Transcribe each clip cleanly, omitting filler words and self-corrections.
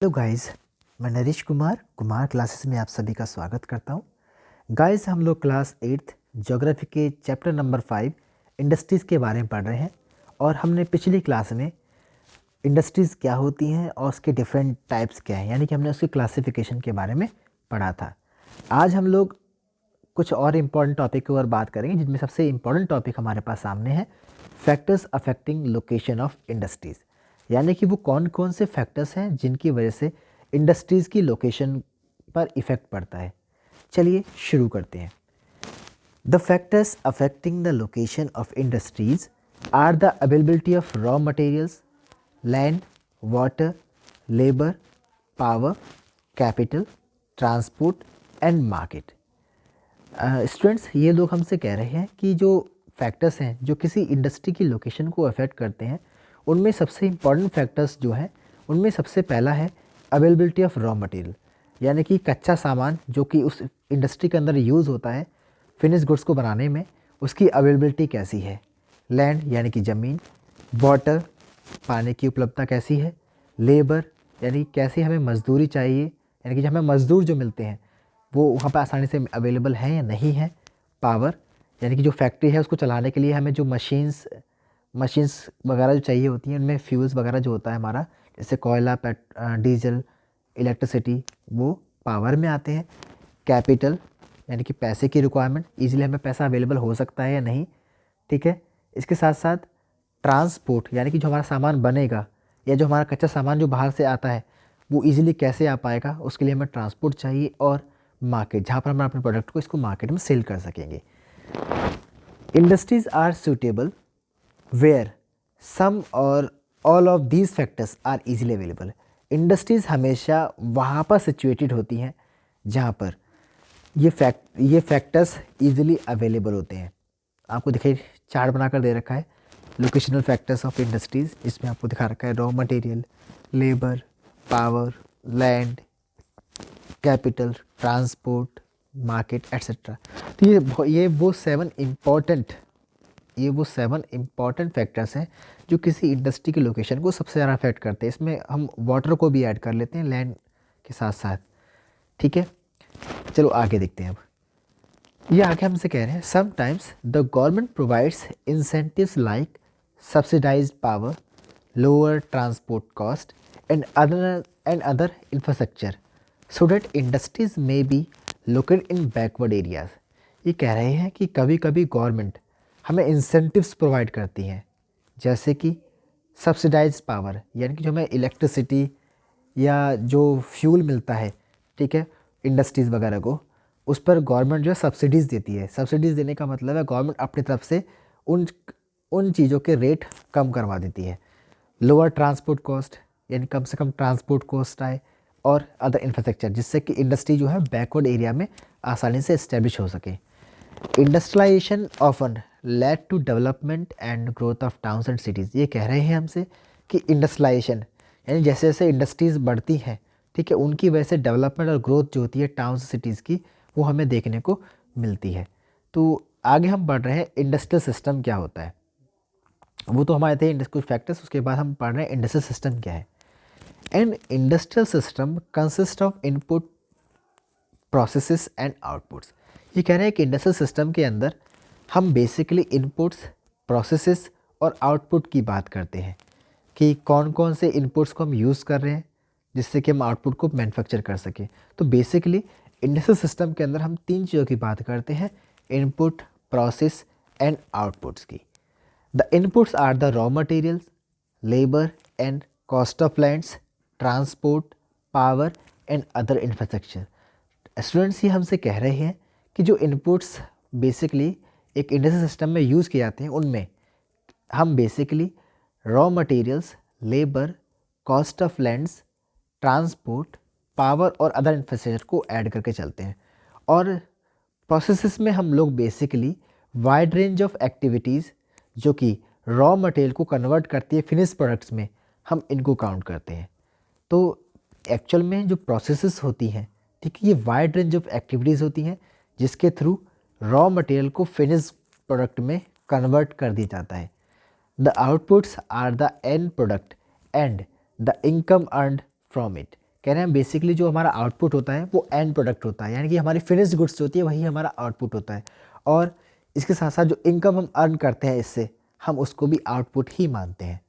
Hello guys, मैं Naresh Kumar classes में आप सभी का स्वागत करता हूं। गाइस, हम लोग क्लास 8th ज्योग्राफी के चैप्टर नंबर 5 इंडस्ट्रीज़ के बारे में पढ़ रहे हैं। और हमने पिछली क्लास में इंडस्ट्रीज़ क्या होती हैं और उसके डिफरेंट टाइप्स क्या हैं, यानी कि हमने उसकी क्लासिफिकेशन के बारे में पढ़ा था। आज हम लोग कुछ और इम्पॉर्टेंट टॉपिक की ओर बात करेंगे, जिनमें सबसे इम्पॉर्टेंट टॉपिक हमारे पास सामने है factors affecting location of industries, यानी कि वो कौन कौन से फैक्टर्स हैं जिनकी वजह से इंडस्ट्रीज़ की लोकेशन पर इफ़ेक्ट पड़ता है। चलिए शुरू करते हैं। The factors affecting the location of industries are the availability of raw materials, land, water, labour, power, capital, transport and market. Students, ये लोग हमसे कह रहे हैं कि जो फैक्टर्स हैं जो किसी इंडस्ट्री की लोकेशन को अफेक्ट करते हैं, उनमें सबसे इम्पॉर्टेंट फैक्टर्स जो हैं उनमें सबसे पहला है अवेलेबिलिटी ऑफ रॉ मटेरियल, यानी कि कच्चा सामान जो कि उस इंडस्ट्री के अंदर यूज़ होता है फिनिश गुड्स को बनाने में, उसकी अवेलेबिलिटी कैसी है। लैंड यानी कि ज़मीन, वाटर पानी की उपलब्धता कैसी है, लेबर यानी कैसी हमें मजदूरी चाहिए, यानी कि जो हमें मज़दूर जो मिलते हैं वो वहाँ पर आसानी से अवेलेबल हैं या नहीं है। पावर यानी कि जो फैक्ट्री है उसको चलाने के लिए हमें जो मशीन्स वगैरह जो चाहिए होती हैं, उनमें फ्यूल्स वगैरह जो होता है हमारा, जैसे कोयला, डीजल, इलेक्ट्रिसिटी, वो पावर में आते हैं। कैपिटल यानी कि पैसे की रिक्वायरमेंट, ईजिली हमें पैसा अवेलेबल हो सकता है या नहीं, ठीक है। इसके साथ साथ ट्रांसपोर्ट यानी कि जो हमारा सामान बनेगा या जो हमारा कच्चा सामान जो बाहर से आता है वो ईजिली कैसे आ पाएगा, उसके लिए हमें ट्रांसपोर्ट चाहिए। और मार्केट, जहाँ पर हम अपने प्रोडक्ट को इसको मार्केट में सेल कर सकेंगे। Industries are suitable where some or all of these factors are easily available. Industries हमेशा वहाँ पर सिचुएटेड होती हैं जहाँ पर ये फैक्टर्स इजीली अवेलेबल होते हैं। आपको दिखाई चार्ट बनाकर दे रखा है लोकेशनल फैक्टर्स ऑफ इंडस्ट्रीज़। इसमें आपको दिखा रखा है raw material, labour, power, land, capital, transport, market etcetera. तो ये वो सेवन इम्पॉर्टेंट फैक्टर्स हैं जो किसी इंडस्ट्री की लोकेशन को सबसे ज़्यादा अफेक्ट करते हैं। इसमें हम वाटर को भी ऐड कर लेते हैं लैंड के साथ साथ, ठीक है। चलो आगे देखते हैं। अब ये आगे हमसे कह रहे हैं sometimes the government provides incentives like subsidised power, lower transport cost and other infrastructure so that industries में be located in backward areas. ये कह रहे हैं कि कभी कभी गवर्नमेंट हमें इंसेंटिव्स प्रोवाइड करती हैं, जैसे कि सब्सिडाइज्ड पावर यानी कि जो हमें इलेक्ट्रिसिटी या जो फ्यूल मिलता है, ठीक है, इंडस्ट्रीज़ वगैरह को, उस पर गवर्नमेंट जो है सब्सिडीज़ देती है। सब्सिडीज़ देने का मतलब है गवर्नमेंट अपनी तरफ से उन उन चीज़ों के रेट कम करवा देती है। लोअर ट्रांसपोर्ट कॉस्ट यानी कम से कम ट्रांसपोर्ट कॉस्ट आए, और अदर इंफ्रास्ट्रक्चर, जिससे कि इंडस्ट्री जो है बैकवर्ड एरिया में आसानी से इस्टेब्लिश हो सके। Industrialisation often led to development and growth of towns and cities. ये कह रहे हैं हमसे कि इंडस्ट्रियलाइजेशन यानी जैसे जैसे इंडस्ट्रीज़ बढ़ती हैं, ठीक है, उनकी वजह से डेवलपमेंट और ग्रोथ जो होती है टाउन्स सिटीज़ की, वो हमें देखने को मिलती है। तो आगे हम पढ़ रहे हैं इंडस्ट्रियल सिस्टम क्या होता है। वो तो हमारे थे कुछ फैक्टर्स, उसके बाद हम पढ़ रहे हैं इंडस्ट्रियल सिस्टम क्या है। And industrial system consist of input, processes and outputs. ये कह रहे हैं कि इंडस्ट्रियल सिस्टम के अंदर हम बेसिकली इनपुट्स, प्रोसेसेस और आउटपुट की बात करते हैं कि कौन कौन से इनपुट्स को हम यूज़ कर रहे हैं जिससे कि हम आउटपुट को मैन्युफैक्चर कर सकें। तो बेसिकली इंडस्ट्रियल सिस्टम के अंदर हम तीन चीज़ों की बात करते हैं, इनपुट, प्रोसेस एंड आउटपुट्स की। The inputs are the raw materials, labour and cost of lands, transport, power and other infrastructure. Students, ये हमसे कह रहे हैं कि जो इनपुट्स बेसिकली एक इंडस्ट्रियल सिस्टम में यूज़ किए जाते हैं, उनमें हम basically raw materials, labour, cost of lands, transport, power और अदर इंफ्रास्ट्रक्चर को ऐड करके चलते हैं। और प्रोसेसेस में हम लोग basically wide range of activities जो कि रॉ मटेरियल को कन्वर्ट करती है फिनिश प्रोडक्ट्स में, हम इनको काउंट करते हैं। तो एक्चुअल में जो प्रोसेसेस होती हैं, ठीक है, ये वाइड रेंज ऑफ एक्टिविटीज़ होती हैं जिसके थ्रू रॉ मटेरियल को फिनिश प्रोडक्ट में कन्वर्ट कर दिया जाता है। The outputs are the end product and the income earned from it. कह रहे हैं बेसिकली जो हमारा आउटपुट होता है वो एंड प्रोडक्ट होता है, यानी कि हमारी फिनिश्ड गुड्स होती है वही हमारा आउटपुट होता है। और इसके साथ साथ जो इनकम हम अर्न करते हैं इससे, हम उसको भी आउटपुट ही मानते हैं।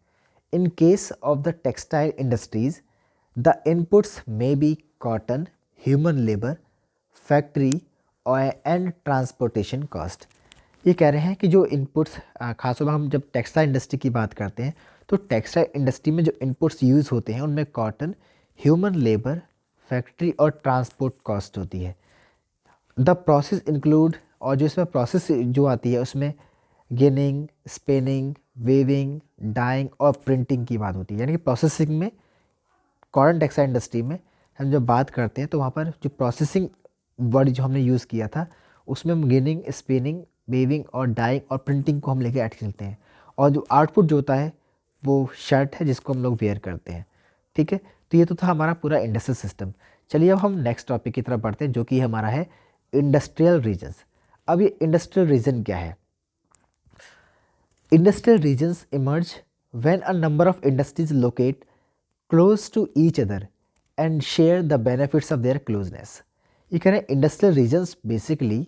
In case of the textile industries the inputs may be cotton, human labour, factory and transportation cost. ये कह रहे हैं कि जो इनपुट्स, खासतौर पर हम जब टेक्सटाइल इंडस्ट्री की बात करते हैं तो टेक्सटाइल इंडस्ट्री में जो इनपुट्स यूज़ होते हैं उनमें कॉटन, ह्यूमन लेबर, फैक्ट्री और ट्रांसपोर्ट कॉस्ट होती है। द प्रोसेस इंक्लूड, और जो इसमें प्रोसेस जो आती है उसमें गिनिंग, स्पिनिंग, वेविंग, डाइंग और प्रिंटिंग की बात होती है। यानी कि प्रोसेसिंग में कॉटन टेक्सटाइल इंडस्ट्री में हम जब बात करते हैं तो वहाँ पर जो प्रोसेसिंग वर्ड जो हमने यूज़ किया था उसमें हम गिनिंग, स्पिनिंग, वेविंग और डाइंग और प्रिंटिंग को हम लेके ऐड करते हैं। और जो आउटपुट जो होता है वो शर्ट है जिसको हम लोग वेयर करते हैं। ठीक है, तो ये तो था हमारा पूरा इंडस्ट्रियल सिस्टम। चलिए अब हम नेक्स्ट टॉपिक की तरफ बढ़ते हैं जो कि हमारा है इंडस्ट्रियल रीजन्स। अब ये इंडस्ट्रियल रीजन क्या है? Industrial regions emerge when a number of industries locate close to each other and share the benefits of their closeness. ये कह रहे हैं इंडस्ट्रियल रीजन्स बेसिकली,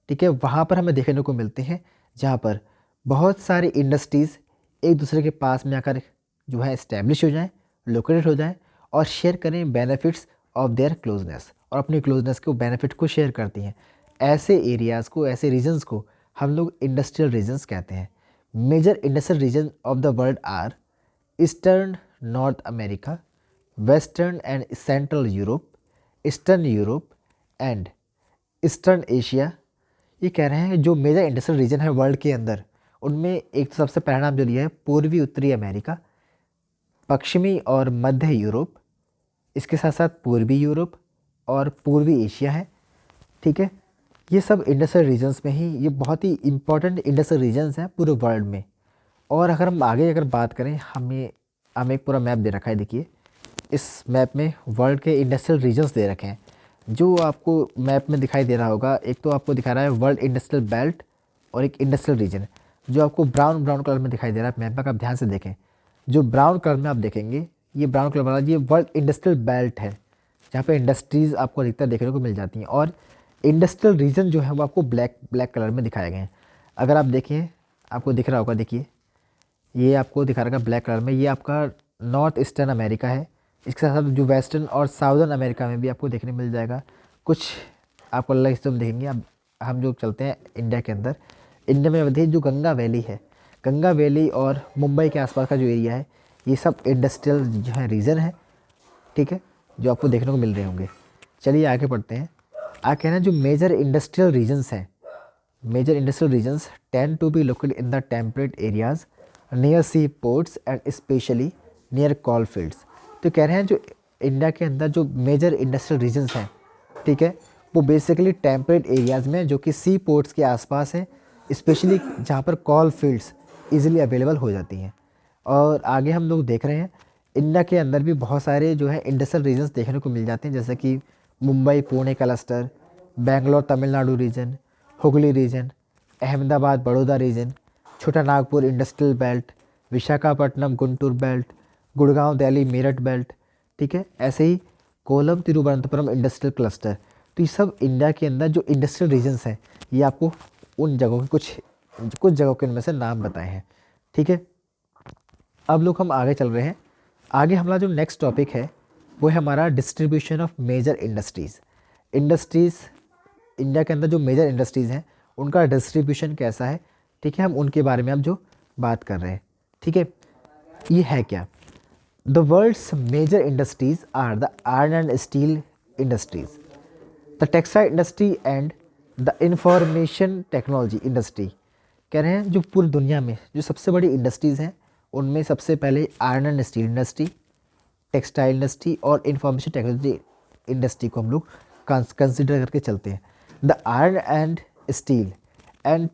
ठीक है, वहाँ पर हमें देखने को मिलते हैं जहाँ पर बहुत सारी इंडस्ट्रीज़ एक दूसरे के पास में आकर जो है इस्टेब्लिश हो जाएं, लोकेटेड हो जाएं और शेयर करें बेनिफिट्स ऑफ देयर क्लोजनेस, और अपनी क्लोजनेस के बेनिफिट को शेयर करती हैं। ऐसे एरियाज़ को, ऐसे रीजन्स को हम लोग इंडस्ट्रियल रीजन्स कहते हैं। Major industrial region of the world are eastern North America, western and central Europe, eastern Europe and eastern Asia. ये कह रहे हैं जो मेजर इंडस्ट्रियल रीजन है वर्ल्ड के अंदर उनमें एक तो सबसे पहला नाम जो लिया है पूर्वी उत्तरी अमेरिका, पश्चिमी और मध्य यूरोप, इसके साथ साथ पूर्वी यूरोप और पूर्वी एशिया है। ठीक है, ये सब इंडस्ट्रियल रीजन्स में ही, ये बहुत ही इंपॉर्टेंट इंडस्ट्रियल रीजन्स हैं पूरे वर्ल्ड में। और अगर हम आगे अगर बात करें, हमें एक पूरा मैप दे रखा है। देखिए इस मैप में वर्ल्ड के इंडस्ट्रियल रीजन्स दे रखे हैं जो आपको मैप में दिखाई दे रहा होगा। एक तो आपको दिखा रहा है वर्ल्ड इंडस्ट्रियल बेल्ट और एक इंडस्ट्रियल रीजन जो आपको ब्राउन ब्राउन कलर में दिखाई दे रहा है मैप में। आप ध्यान से देखें, जो ब्राउन कलर में आप देखेंगे, ये ब्राउन कलर वाला ये वर्ल्ड इंडस्ट्रियल बेल्ट है जहाँ पे इंडस्ट्रीज़ आपको अधिकतर देखने को मिल जाती हैं। और इंडस्ट्रियल रीजन जो है वो आपको ब्लैक कलर में दिखाए गए हैं। अगर आप देखिए, आपको दिख रहा होगा, देखिए ये आपको दिखा रहा है ब्लैक कलर में, ये आपका नॉर्थ ईस्टर्न अमेरिका है। इसके साथ साथ जो वेस्टर्न और साउदर्न अमेरिका में भी आपको देखने मिल जाएगा। कुछ आपको अलग हिस्सों में देखेंगे। अब हम जो चलते हैं इंडिया के अंदर, इंडिया में देखिए जो गंगा वैली है, गंगा वैली और मुंबई के आसपास का जो एरिया है, ये सब इंडस्ट्रियल जो है रीजन है। ठीक है, जो आपको देखने को मिल रहे होंगे। चलिए आगे बढ़ते हैं। आगे कहना जो मेजर इंडस्ट्रियल रीजन्स हैं, major industrial regions tend to be located in the temperate areas near sea ports and specially near coal fields. तो कह रहे हैं जो इंडिया के अंदर जो मेजर इंडस्ट्रियल रीजन्स हैं, ठीक है, वो बेसिकली टेम्परेट एरियाज़ में जो कि सी पोर्ट्स के आसपास हैं, स्पेशली जहाँ पर कॉल फील्ड्स इजीली अवेलेबल हो जाती हैं। और आगे हम लोग देख रहे हैं इंडिया के अंदर भी बहुत सारे जो है इंडस्ट्रियल रीजन्स देखने को मिल जाते हैं, जैसे कि Mumbai Pune cluster, Bangalore Tamil Nadu region, Hooghly region, Ahmedabad Baroda region, Chota Nagpur industrial belt, Visakhapatnam Guntur belt, Gurgaon Delhi Meerut belt. ठीक है, ऐसे ही कोलम तिरुवनंतपुरम इंडस्ट्रियल क्लस्टर। तो ये सब इंडिया के अंदर जो इंडस्ट्रियल रीजन्स हैं, ये आपको उन जगहों के कुछ जगहों के उनमें से नाम बताए हैं। ठीक है, अब लोग हम आगे चल रहे हैं। आगे हमारा जो नेक्स्ट टॉपिक है वो है हमारा distribution of major industries. India के अंदर जो मेजर इंडस्ट्रीज़ हैं उनका डिस्ट्रीब्यूशन कैसा है, ठीक है, हम उनके बारे में अब जो बात कर रहे हैं। ठीक है, ये है क्या? The world's major industries are the iron and steel industries, the textile industry and the information technology industry. कह रहे हैं जो पूरी दुनिया में जो सबसे बड़ी इंडस्ट्रीज़ हैं उनमें सबसे पहले iron and steel industry, textile industry और इंफॉर्मेशन टेक्नोलॉजी इंडस्ट्री को हम लोग कंसिडर करके चलते हैं। The iron and steel and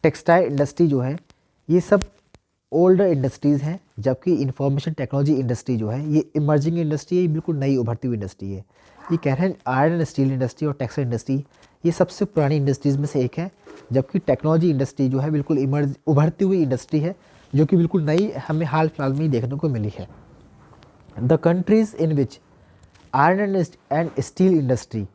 textile industry जो है ये सब ओल्डर इंडस्ट्रीज़ हैं, जबकि इंफॉर्मेशन टेक्नोलॉजी इंडस्ट्री जो है ये इमर्जिंग इंडस्ट्री है, ये बिल्कुल नई उभरती हुई इंडस्ट्री है। ये कह रहे हैं आयरन एंड स्टील इंडस्ट्री और टेक्सटाइल इंडस्ट्री ये सबसे पुरानी इंडस्ट्रीज़ में से एक है, जबकि टेक्नोलॉजी इंडस्ट्री जो है बिल्कुल उभरती हुई इंडस्ट्री है जो कि बिल्कुल नई हमें हाल फिलहाल में ही देखने को मिली है। The countries in which iron and steel industry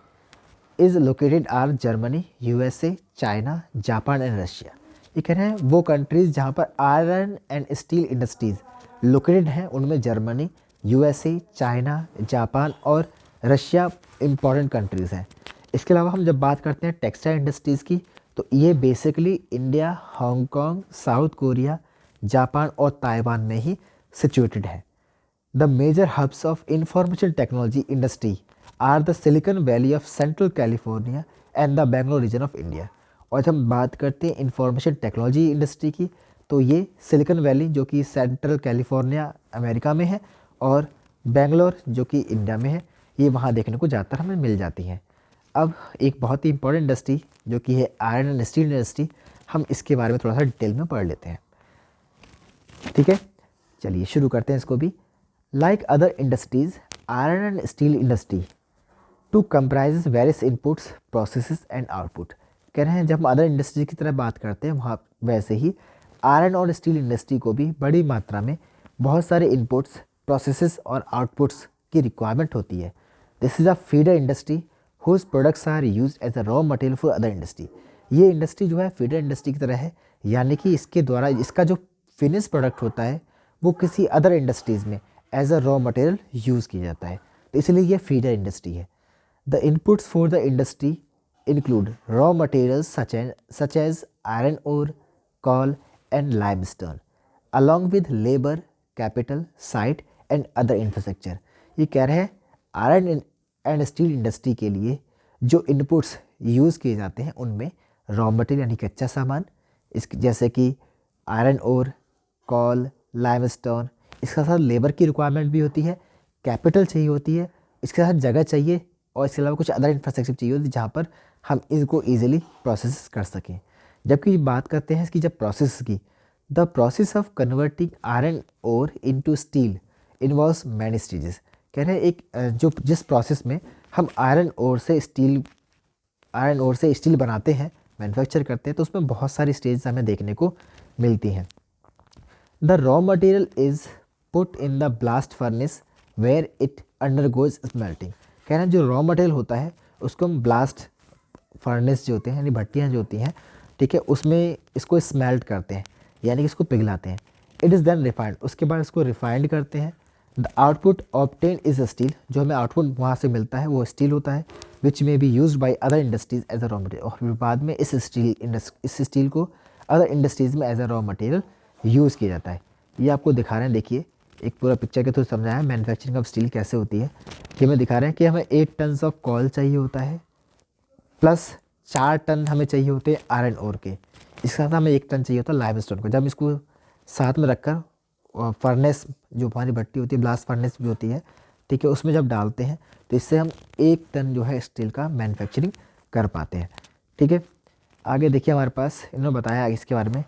is located are Germany, USA, China, Japan and Russia. ये कह रहे हैं वो कंट्रीज़ जहाँ पर iron and steel industries located हैं उनमें जर्मनी, यूएसए, चाइना, जापान और रशिया इम्पॉर्टेंट कंट्रीज़ हैं। इसके अलावा हम जब बात करते हैं टेक्सटाइल इंडस्ट्रीज़ की, तो ये basically India, Hong Kong, South Korea, Japan और ताइवान में ही सिचुएटेड है। The major hubs of information technology industry are the Silicon Valley of central California and the Bangalore region of India. और जब हम बात करते हैं इंफॉर्मेशन टेक्नोलॉजी इंडस्ट्री की, तो ये सिलिकॉन वैली जो कि सेंट्रल कैलिफोर्निया अमेरिका में है और बेंगलोर जो कि इंडिया में है, ये वहाँ देखने को ज़्यादातर हमें मिल जाती हैं। अब एक बहुत ही इंपॉर्टेंट इंडस्ट्री जो कि है आयरन एंड स्टील इंडस्ट्री, हम इसके बारे में थोड़ा सा डिटेल में पढ़ लेते हैं। ठीक है, चलिए शुरू करते हैं इसको भी। Like other industries, iron and steel industry to comprise various inputs, processes and output. कह रहे हैं जब हम अदर इंडस्ट्री की तरह बात करते हैं वहाँ वैसे ही आयरन और स्टील इंडस्ट्री को भी बड़ी मात्रा में बहुत सारे इनपुट्स, प्रोसेसेस और आउटपुट्स की रिक्वायरमेंट होती है। This is a feeder industry whose products are use as a raw material for other industry. ये इंडस्ट्री जो है फीडर इंडस्ट्री की तरह है, यानी कि इसके द्वारा इसका जो फिनिश प्रोडक्ट होता है वो किसी अदर इंडस्ट्रीज़ में as a raw material use किया जाता है, तो इसलिए ये फीडर इंडस्ट्री है। The inputs for the industry include raw materials such as iron ore, coal and limestone, along with labor, capital, site and other infrastructure। ये कह रहे हैं आयरन एंड स्टील इंडस्ट्री के लिए जो इनपुट्स यूज़ किए जाते हैं उनमें रॉ मटेरियल यानी कच्चा सामान, इस जैसे कि आयरन ओर, कॉल, लाइमस्टोन, इसके साथ लेबर की रिक्वायरमेंट भी होती है, कैपिटल चाहिए होती है, इसके साथ जगह चाहिए और इसके अलावा कुछ अदर इंफ्रास्ट्रक्चर चाहिए होती है जहाँ पर हम इसको ईजिली प्रोसेस कर सकें। जबकि बात करते हैं इसकी जब प्रोसेस की, the process of converting iron ore into steel involves many stages. कह रहे हैं एक जो जिस प्रोसेस में हम आयरन ओर से स्टील बनाते हैं, मैन्युफैक्चर करते हैं, तो उसमें बहुत सारी स्टेज हमें देखने को मिलती हैं। The raw material is put in the blast furnace where it undergoes smelting. कह रहे हैं जो रॉ मटेरियल होता है उसको हम ब्लास्ट फर्नेस जो होते हैं यानी भट्टियाँ जो होती हैं, ठीक है, उसमें इसको स्मेल्ट करते हैं यानी कि इसको पिघलाते हैं। इट इज़ देन रिफाइंड, उसके बाद इसको रिफाइंड करते हैं। The output obtain is steel, जो हमें आउटपुट वहाँ से मिलता है वो स्टील होता है, which may be use by other industries as a raw material. और फिर बाद में इस स्टील को अदर इंडस्ट्रीज़ में as a raw material use किया जाता है। ये आपको दिखा रहे हैं, देखिए एक पूरा पिक्चर के थ्रू समझाया है मैन्युफैक्चरिंग ऑफ स्टील कैसे होती है। ये हमें दिखा रहे हैं कि हमें 8 टन ऑफ कॉल चाहिए होता है, प्लस 4 टन हमें चाहिए होते हैं आयरन ओर के, इसके साथ हमें 1 टन चाहिए होता है लाइमस्टोन को। जब इसको साथ में रखकर फर्नेस जो हमारी भट्टी होती है, ब्लास्ट फर्नेस जो होती है, ठीक है, उसमें जब डालते हैं तो इससे हम 1 टन जो है स्टील का मैन्युफैक्चरिंग कर पाते हैं। ठीक है, आगे देखिए हमारे पास इन्होंने बताया इसके बारे में।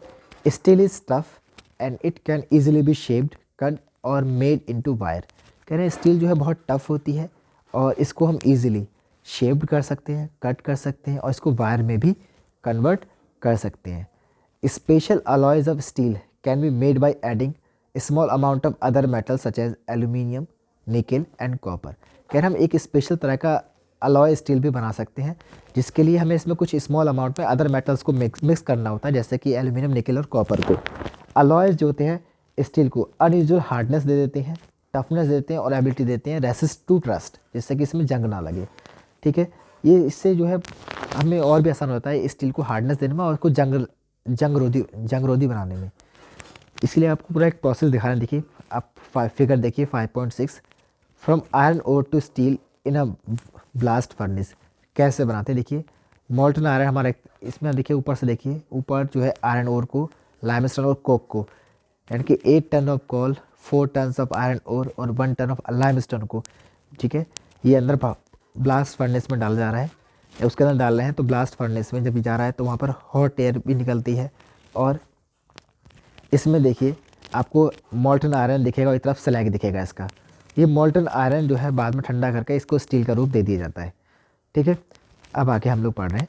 Steel is tough and it can easily B shaped, cut और मेड इनटू वायर। कह रहे हैं स्टील जो है बहुत टफ होती है और इसको हम ईजिली शेप्ड कर सकते हैं, कट कर सकते हैं और इसको वायर में भी कन्वर्ट कर सकते हैं। Special alloys of steel can be made by adding small amount of other metal such as aluminium, nickel and copper. कह रहे हम एक स्पेशल तरह का अलॉय स्टील भी बना सकते हैं जिसके लिए हमें इसमें कुछ स्मॉल अमाउंट में अदर मेटल्स को मिक्स करना होता है, जैसे कि एल्यूमिनियम, निकल और कॉपर को। अलॉयज जो होते हैं स्टील को अनयूजुअल हार्डनेस दे देते हैं, टफनेस देते हैं और एबिलिटी देते हैं रेसिस्ट टू रस्ट, जिससे कि इसमें जंग ना लगे। ठीक है, ये इससे जो है हमें और भी आसान होता है स्टील को हार्डनेस देने में और उसको जंगरोधी बनाने में। इसलिए आपको पूरा एक प्रोसेस दिखा रहे हैं। देखिए आप फिगर देखिए 5.6, from iron ore to steel in a blast furnace कैसे बनाते हैं। देखिए मोल्टन आयरन हमारा इसमें देखिए ऊपर से देखिए, ऊपर जो है आयरन ओर को, लाइमस्टोन और कोक को, यानी कि 8 ton of coal, 4 ton of iron ore और 1 टन ऑफ लाइमस्टोन को, ठीक है, ये अंदर ब्लास्ट फर्नेस में डाला जा रहा है। उसके अंदर डाल रहे हैं तो ब्लास्ट फर्नेस में जब जा रहा है तो वहाँ पर हॉट एयर भी निकलती है और इसमें देखिए आपको मोल्टन आयरन दिखेगा और एक तरफ स्लैग दिखेगा इसका। ये मोल्टन आयरन जो है बाद में ठंडा करके इसको स्टील का रूप दे दिया जाता है। ठीक है, अब आगे हम लोग पढ़ रहे हैं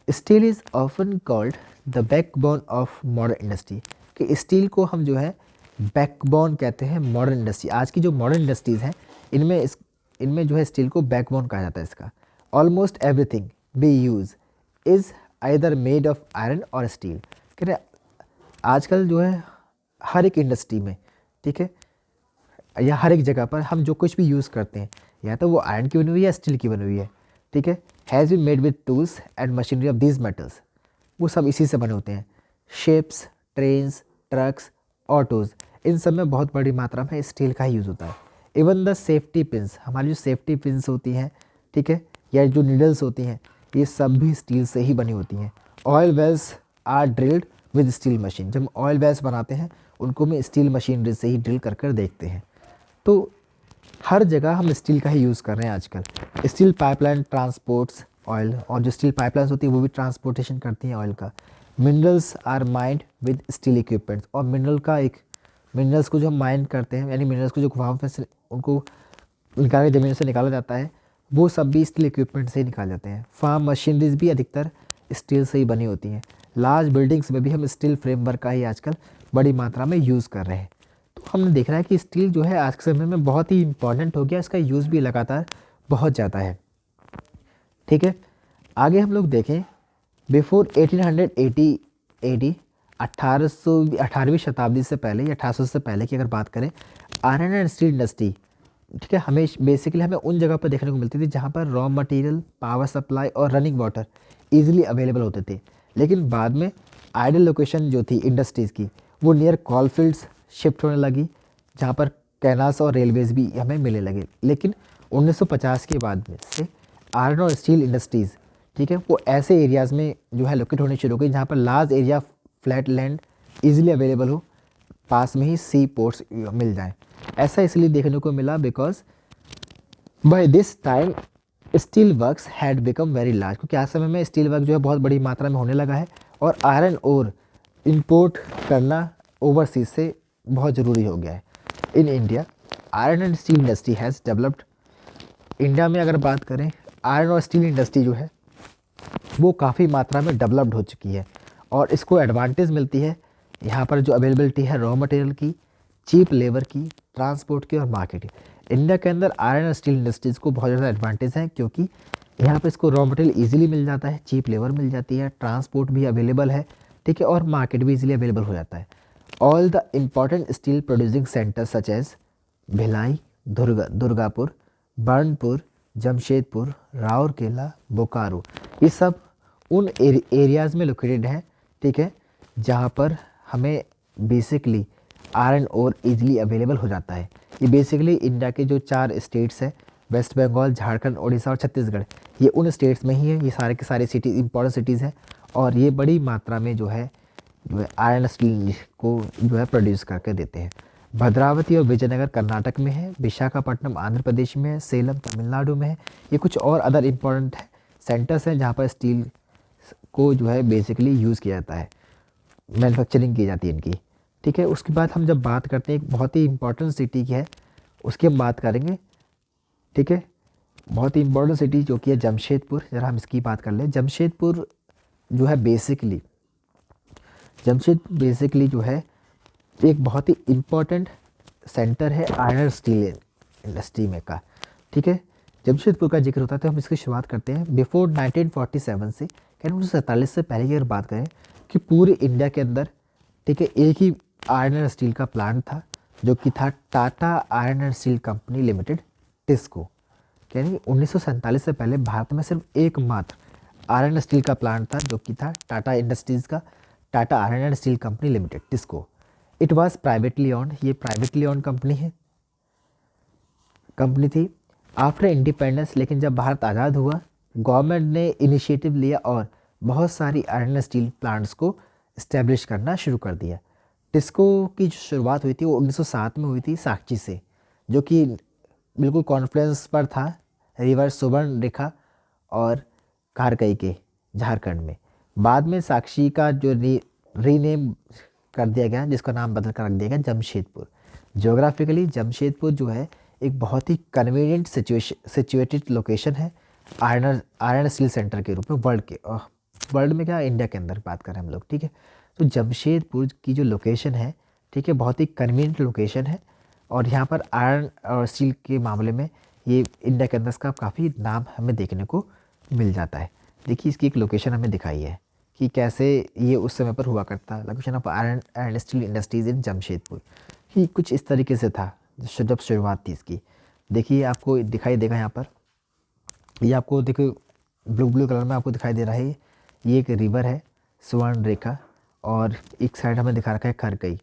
steel is often called the backbone of modern industry. कि स्टील को हम जो है बैकबोन कहते हैं मॉडर्न इंडस्ट्री। आज की जो मॉडर्न इंडस्ट्रीज़ हैं इनमें जो है स्टील को बैकबोन कहा जाता है इसका। Almost everything we use is either made of iron और स्टील। कह रहे आजकल जो है हर एक इंडस्ट्री में, ठीक है, या हर एक जगह पर हम जो कुछ भी यूज़ करते हैं या तो वो आयरन की बनी हुई है या स्टील की बनी हुई है, ठीक है। Has been made with tools and machinery of these metals, वो सब इसी से बने होते हैं। शिप्स, ट्रेन्स, ट्रक्स, ऑटोज़, इन सब में बहुत बड़ी मात्रा में स्टील का ही यूज़ होता है। इवन द सेफ्टी पिंस, हमारी जो सेफ्टी पिंस होती हैं, ठीक है, या जो नीडल्स होती हैं, ये सब भी स्टील से ही बनी होती हैं। Oil wells are drilled with steel machine, जब ऑयल वेल्स बनाते हैं उनको में स्टील मशीनरी से ही ड्रिल कर कर देखते हैं। तो हर जगह हम स्टील का ही यूज़ कर रहे हैं आजकल। स्टील पाइपलाइन ट्रांसपोर्ट्स ऑयल, और जो स्टील पाइपलाइंस होती है वो भी ट्रांसपोर्टेशन करती हैं ऑयल का। Minerals are mined with steel equipments, और मिनरल्स को जो हम माइन करते हैं, यानी मिनरल्स को जो गुफाओं में से उनको निकाल के ज़मीन से निकाला जाता है, वो सब भी स्टील इक्विपमेंट से ही निकाले जाते हैं। फार्म मशीनरीज भी अधिकतर स्टील से ही बनी होती हैं। लार्ज बिल्डिंग्स में भी हम स्टील फ्रेमवर्क का ही आजकल बड़ी मात्रा में यूज़ कर रहे हैं। तो हमने देख रहा है कि स्टील जो है आज के समय में बहुत ही इंपॉर्टेंट हो गया, इसका यूज़ भी लगातार बहुत ज़्यादा है, ठीक है। आगे हम लोग देखें, बिफोर 1880 एडी, 18वीं शताब्दी से पहले या 1800 से पहले की अगर बात करें, आयरन एंड स्टील इंडस्ट्री, ठीक है, हमें बेसिकली हमें उन जगह पर देखने को मिलती थी जहाँ पर रॉ मटेरियल, पावर सप्लाई और रनिंग वाटर ईजिली अवेलेबल होते थे। लेकिन बाद में आइडल लोकेशन जो थी इंडस्ट्रीज़ की, वो नियर कॉल फील्ड्स शिफ्ट होने लगी, जहाँ पर कैनाल्स और रेलवेज़ भी हमें मिलने लगे। लेकिन 1950 के बाद में से आयरन और स्टील इंडस्ट्रीज़, ठीक है, वो ऐसे एरियाज़ में जो है लोकेट होनी शुरू हो गई जहाँ पर large area flat land easily available हो, पास में ही सी पोर्ट्स मिल जाएँ। ऐसा इसलिए देखने को मिला because by this time steel works had become very large, क्योंकि आज समय में स्टील वर्क जो है बहुत बड़ी मात्रा में होने लगा है, और आयरन और इंपोर्ट करना ओवरसीज से बहुत ज़रूरी हो गया है। In India iron and steel industry has developed. India में अगर बात करें, आयरन और स्टील इंडस्ट्री जो है वो काफ़ी मात्रा में डेवलप्ड हो चुकी है, और इसको एडवांटेज मिलती है यहाँ पर जो अवेलेबिलिटी है रॉ मटेरियल की, चीप लेबर की, ट्रांसपोर्ट की और मार्केट की। इंडिया के अंदर आयरन और स्टील इंडस्ट्रीज़ को बहुत ज़्यादा एडवांटेज है, क्योंकि यहाँ पर इसको रॉ मटेरियल ईजिली मिल जाता है, चीप लेबर मिल जाती है, ट्रांसपोर्ट भी अवेलेबल है, ठीक है, और मार्केट भी ईजिली अवेलेबल हो जाता है। All the important steel producing centre such as Bhilai, Durgapur, Burnpur, Jamshedpur, Rourkela, Bokaro, ये सब उन एरियाज़ में लोकेटेड हैं, ठीक है, जहाँ पर हमें बेसिकली आयरन और ईजिली अवेलेबल हो जाता है। ये बेसिकली इंडिया के जो 4 स्टेट्स हैं, वेस्ट बंगाल, झारखंड, उड़ीसा और छत्तीसगढ़, ये उन स्टेट्स में ही है। ये सारे के सारे सिटी इंपॉर्टेंट सिटीज़ हैं, और ये बड़ी मात्रा में जो है आयरन स्टील को जो है प्रोड्यूस करके देते हैं। भद्रावती और विजयनगर कर्नाटक में है, विशाखापट्टनम आंध्र प्रदेश में है, सेलम तमिलनाडु में है। ये कुछ और अदर इम्पोर्टेंट सेंटर्स हैं जहाँ पर स्टील को जो है बेसिकली यूज़ किया जाता है, मैन्युफैक्चरिंग की जाती है इनकी, ठीक है। उसके बाद हम जब बात करते हैं एक बहुत ही इंपॉर्टेंट सिटी की है, उसकी हम बात करेंगे, ठीक है। बहुत ही इंपॉर्टेंट सिटी जो कि है जमशेदपुर, ज़रा हम इसकी बात कर लें। जमशेदपुर जो है बेसिकली जो है एक बहुत ही इम्पोर्टेंट सेंटर है आयरन स्टील इंडस्ट्री में का, ठीक है। जमशेदपुर का जिक्र होता है तो हम इसकी शुरुआत करते हैं बिफोर 1947 से, यानी 1947 से पहले की अगर बात करें कि पूरे इंडिया के अंदर, ठीक है, एक ही आयरन एंड स्टील का प्लांट था जो कि था Tata iron and steel company limited, TISCO. यानी 1947 से पहले भारत में सिर्फ एकमात्र आयरन एंड स्टील का प्लांट था जो कि था टाटा इंडस्ट्रीज़ का, Tata iron and steel company limited, TISCO. It was privately owned, ये प्राइवेटली ऑन्ड कंपनी थी आफ्टर इंडिपेंडेंस। लेकिन जब भारत आज़ाद हुआ, गवर्नमेंट ने इनिशिएटिव लिया और बहुत सारी आयरन स्टील प्लांट्स को इस्टेब्लिश करना शुरू कर दिया। टिस्को की जो शुरुआत हुई थी वो 1907 में हुई थी साक्षी से, जो कि बिल्कुल कॉन्फ्लुएंस पर था रिवर सुवर्णरेखा और खारकई के झारखंड में। बाद में साक्षी का जो रीनेम कर दिया गया, जिसका नाम बदल कर रख दिया गया जमशेदपुर। ज्योग्राफिकली जमशेदपुर जो है एक बहुत ही कन्वीनियंट सिचुएटेड लोकेशन है आयरन स्टील सेंटर के रूप में वर्ल्ड में क्या, इंडिया के अंदर बात करें हम लोग, ठीक है। तो जमशेदपुर की जो लोकेशन है, ठीक है, बहुत ही कन्वीनियंट लोकेशन है। और यहाँ पर आयरन और स्टील के मामले में ये इंडिया के अंदर इसका काफ़ी नाम हमें देखने को मिल जाता है। देखिए इसकी एक लोकेशन हमें दिखाई है कि कैसे ये उस समय पर हुआ करता। Location of iron and steel industries इन जमशेदपुर, ये कुछ इस तरीके से था जब शुरुआत थी इसकी। देखिए आपको दिखाई देगा यहाँ पर, ये आपको देखो ब्लू ब्लू कलर में आपको दिखाई दे रहा है। ये एक रिवर है स्वर्ण रेखा, और एक साइड हमें दिखा रखा है खरकई।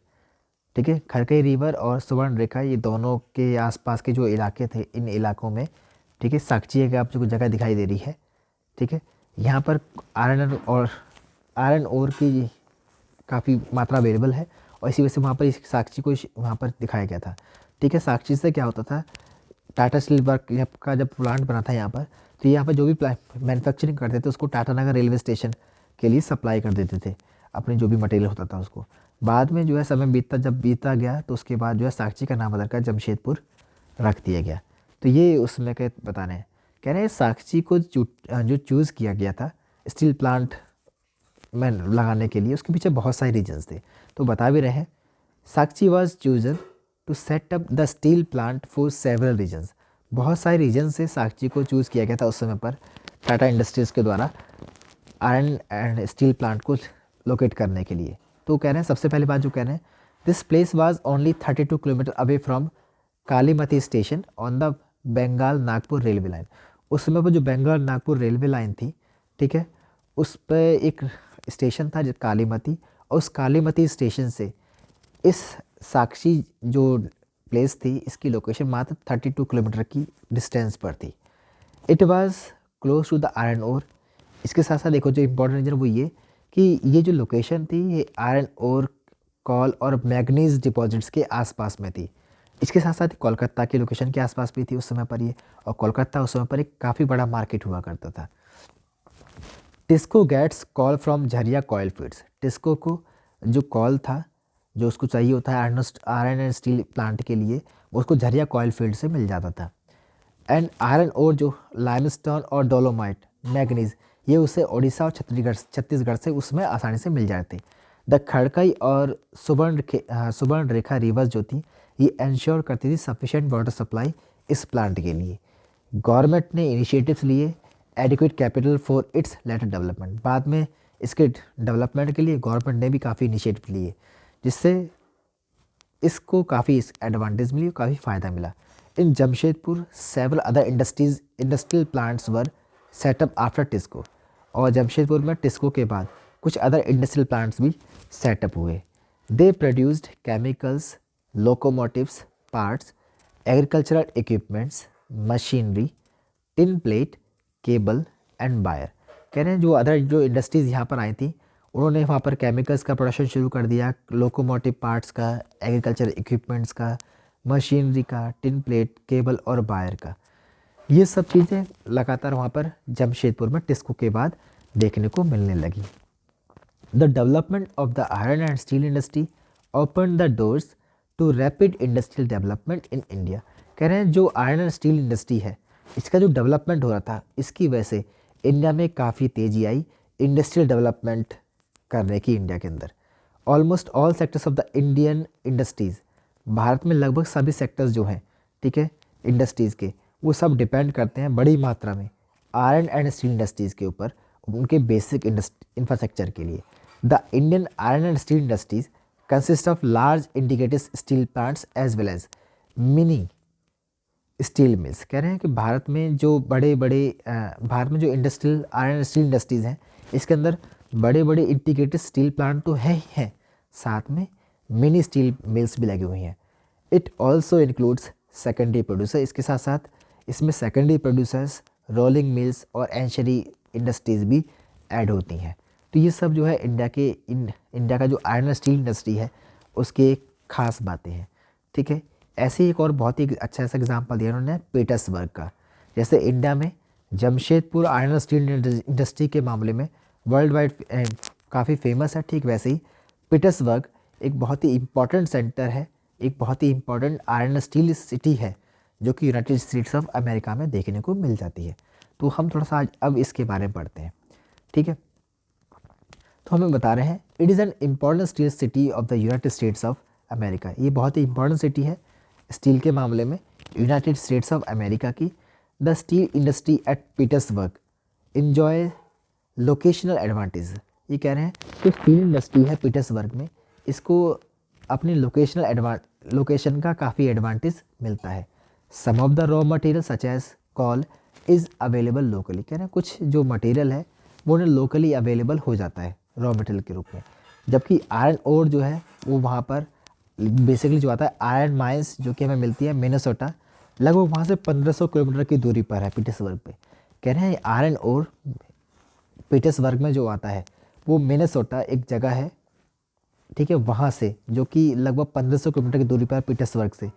ठीक है, खरकई रिवर और स्वर्ण रेखा, ये दोनों के आसपास के जो इलाके थे, इन इलाकों में ठीक है साक्षी की आप जो जगह दिखाई दे रही है। ठीक है, यहाँ पर आयरन ओर की काफ़ी मात्रा अवेलेबल है, और इसी वजह से वहाँ पर इस साक्षी को वहाँ पर दिखाया गया था। ठीक है, साक्षी से क्या होता था, टाटा स्टील वर्क का जब प्लांट बना था यहाँ पर, तो यहाँ पर जो भी मैन्युफैक्चरिंग करते थे उसको टाटा नगर रेलवे स्टेशन के लिए सप्लाई कर देते थे अपने जो भी मटेरियल होता था उसको। बाद में जो है समय जब बीता गया तो उसके बाद जो है साक्षी का नाम बदलकर जमशेदपुर रख दिया गया। तो ये उसमें के बताने हैं, कह रहे हैं साक्षी को जो चूज़ किया गया था स्टील प्लांट में लगाने के लिए, उसके पीछे बहुत सारे रीजंस थे। तो बता भी रहे हैं, Sakchi was chosen to set up the steel plant for several reasons. बहुत सारे रीजन से साक्षी को चूज़ किया गया था उस समय पर टाटा इंडस्ट्रीज़ के द्वारा आयरन एंड स्टील प्लांट को लोकेट करने के लिए। तो कह रहे हैं सबसे पहली बात जो कह रहे हैं, this place was only 32 kilometre away from Kalimati station on the Bengal Nagpur railway line. उस समय पर जो बंगाल नागपुर रेलवे लाइन थी, ठीक है, उस पर एक स्टेशन था जो कालीमती, और उस कालीमती स्टेशन से इस साक्षी जो प्लेस थी इसकी लोकेशन मात्र 32 किलोमीटर की डिस्टेंस पर थी। It was close to the iron ore. इसके साथ साथ देखो जो इम्पोर्टेंट रीजन वो ये कि ये जो लोकेशन थी ये आयरन ओर, कॉल और मैग्नीज डिपॉजिट्स के आसपास में थी। इसके साथ साथ कोलकाता के लोकेशन के आसपास भी थी उस समय पर ये, और कोलकाता उस समय पर एक काफ़ी बड़ा मार्केट हुआ करता था। TISCO gets coal from Jharia coal fields. TISCO को जो कॉल था, जो उसको चाहिए होता है आयरन एंड स्टील प्लांट के लिए, उसको झरिया कॉयल फील्ड से मिल जाता था। एंड आयरन और जो लाइमस्टोन और डोलोमाइट, मैग्नीज, ये उसे उड़ीसा और छत्तीसगढ़ से उसमें आसानी से मिल जाते। द खड़कई और सुवर्ण रेखा रिवर्स जो थी ये इंश्योर करती थी सफिशेंट वाटर सप्लाई इस प्लांट के लिए। गवर्नमेंट ने इनिशिएटिव्स लिए adequate capital for its later development. बाद में इसके डेवलपमेंट के लिए गवर्नमेंट ने भी काफ़ी इनिशिएटिव लिए, जिससे इसको काफ़ी एडवांटेज मिली, काफ़ी फ़ायदा मिला। In Jamshedpur several other industrial plants were set up after TISCO. और जमशेदपुर में टिस्को के बाद कुछ अदर इंडस्ट्रियल प्लांट्स भी सेटअप हुए। They produced chemicals, locomotives, parts, agricultural equipments, machinery, tin plate, cable and wire. कह रहे हैं जो अदर जो इंडस्ट्रीज़ यहाँ पर आई थी उन्होंने वहाँ पर केमिकल्स का प्रोडक्शन शुरू कर दिया, लोकोमोटिव पार्ट्स का, एग्रीकल्चर इक्विपमेंट्स का, मशीनरी का, टिन प्लेट, केबल और वायर का। ये सब चीज़ें लगातार वहाँ पर जमशेदपुर में टिस्को के बाद देखने को मिलने लगी। The development of the iron and steel industry open the doors to rapid industrial development in India. कह रहे हैं जो आयरन एंड स्टील इंडस्ट्री है इसका जो डेवलपमेंट हो रहा था, इसकी वजह से इंडिया में काफ़ी तेज़ी आई इंडस्ट्रियल डेवलपमेंट करने की। इंडिया के अंदर almost all sectors of the Indian industries, Bharat में लगभग सभी सेक्टर्स जो हैं, ठीक है, इंडस्ट्रीज़ के, वो सब डिपेंड करते हैं बड़ी मात्रा में आयरन एंड स्टील इंडस्ट्रीज़ के ऊपर, उनके बेसिक इंफ्रास्ट्रक्चर के लिए। The Indian iron and steel industries consist of large integrated steel plants as well as mini steel mills. कह रहे हैं कि भारत में जो भारत में जो industrial iron and steel industries हैं इसके अंदर बड़े बड़े इंटीग्रेटेड स्टील प्लांट तो है ही हैं, साथ में मिनी स्टील मिल्स भी लगी हुई हैं। It also includes secondary producer. इसके साथ साथ इसमें सेकेंडरी प्रोड्यूसर्स, रोलिंग मिल्स और एंशरी इंडस्ट्रीज़ भी ऐड होती हैं। तो ये सब जो है इंडिया का जो आयरन एंड स्टील इंडस्ट्री है उसकी एक खास बातें हैं। ठीक है, ऐसे ही एक और बहुत ही अच्छा ऐसा एग्जाम्पल दिया उन्होंने पीटर्सबर्ग का। जैसे इंडिया में Jamshedpur iron and steel industry के मामले में वर्ल्ड वाइड काफ़ी फेमस है, ठीक वैसे ही पीटर्सबर्ग एक बहुत ही इम्पॉर्टेंट सेंटर है, एक बहुत ही इम्पॉर्टेंट आयरन स्टील सिटी है जो कि यूनाइटेड स्टेट्स ऑफ अमेरिका में देखने को मिल जाती है। तो हम थोड़ा सा आज अब इसके बारे में पढ़ते हैं। ठीक है, तो हमें बता रहे हैं it is an important steel city of the United states of America, ये बहुत ही इंपॉर्टेंट सिटी है स्टील के मामले में, यूनाइटेड स्टेट्स ऑफ अमेरिका की। The steel industry at Petersburg enjoy locational advantage. ये कह रहे हैं कि स्टील इंडस्ट्री है पीटर्सबर्ग में, इसको अपनी लोकेशन का काफ़ी एडवांटेज मिलता है। Some of the raw material such as coal is available locally. कह रहे हैं कुछ जो मटेरियल है वो उन्हें लोकली अवेलेबल हो जाता है रॉ मटेरियल के रूप में, जबकि आयरन ओर जो है वो वहाँ पर बेसिकली जो आता है आयरन माइंस जो कि हमें मिलती है मिनेसोटा, लगभग वहाँ से 1500 किलोमीटर की दूरी पर है पीटर्सबर्ग पे। कह रहे हैं आयरन ओर पीटर्सबर्ग में जो आता है वो मिनेसोटा एक जगह है, ठीक है, वहाँ से जो कि लगभग 1500 किलोमीटर की दूरी पर है पीटर्सबर्ग से,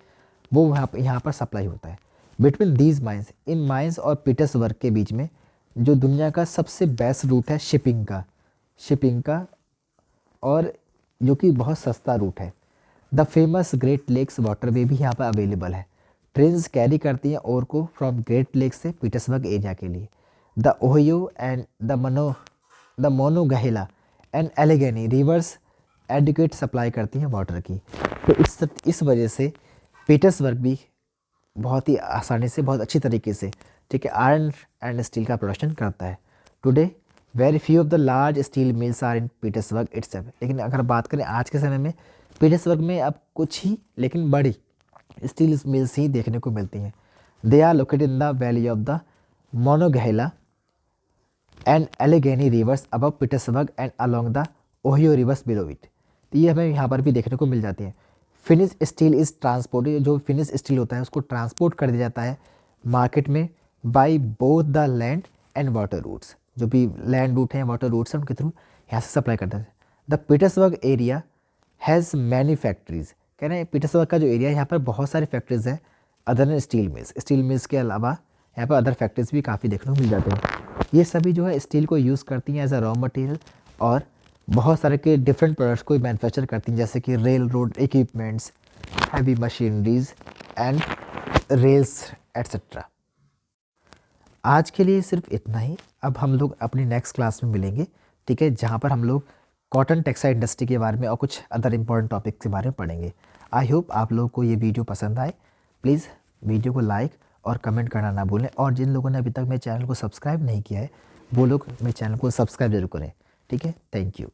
वो यहाँ पर सप्लाई होता है। Between these mines, in mines और पीटर्सबर्ग के बीच में जो दुनिया का सबसे बेस्ट रूट है शिपिंग का और जो कि बहुत सस्ता रूट है। The famous Great Lakes waterway भी यहाँ पर अवेलेबल है। ट्रेन्स कैरी करती हैं और को फ्रॉम ग्रेट लेक्स से पीटर्सबर्ग एरिया के लिए। The Ohio and the Monongahela and Allegheny rivers adequate supply करती हैं वाटर की। तो इस वजह से पीटर्सबर्ग भी बहुत ही आसानी से, बहुत अच्छी तरीके से, ठीक है, आयरन एंड स्टील का प्रोडक्शन करता है। Today very few of the large steel mills are in Pittsburgh itself. लेकिन अगर बात करें आज के समय में पीटर्सबर्ग में अब कुछ ही लेकिन बड़ी स्टील मिल्स ही देखने को मिलती हैं। They are located in the valley of the Monongahela and Allegheny rivers above Pittsburgh and along the Ohio rivers below it. तो ये हमें यहाँ पर भी देखने को मिल जाती हैं। फिनिश स्टील इज़ ट्रांसपोर्टेड, जो फिनिश स्टील होता है उसको ट्रांसपोर्ट कर दिया जाता है मार्केट में by both the land and water routes. जो भी लैंड रूट हैं वाटर रूट्स हैं उनके थ्रू यहाँ से सप्लाई करता है। The Pittsburgh area has many factories. कह रहे हैं पीटर्सबर्ग का जो एरिया है यहाँ पर बहुत सारी फैक्ट्रीज हैं अदर देन स्टील मिल्स के अलावा यहाँ पर अदर फैक्ट्रीज भी काफ़ी देखने को मिल जाते हैं। ये सभी जो है स्टील को यूज़ करती हैं एज अ रॉ मटेरियल और बहुत सारे के डिफरेंट प्रोडक्ट्स को मैन्युफैक्चर करती हैं, जैसे कि rail road equipments, heavy machineries and rails etcetera. आज के लिए सिर्फ इतना ही। अब हम लोग अपनी नेक्स्ट क्लास में मिलेंगे, ठीक है, जहाँ पर हम लोग कॉटन टेक्सटाइल इंडस्ट्री के बारे में और कुछ अदर इंपॉर्टेंट टॉपिक के बारे में पढ़ेंगे। आई होप आप लोगों को ये वीडियो पसंद आए। प्लीज़ वीडियो को लाइक और कमेंट करना ना भूलें, और जिन लोगों ने अभी तक मेरे चैनल को सब्सक्राइब नहीं किया है वो लोग मेरे चैनल को सब्सक्राइब जरूर करें, ठीक है। Thank you.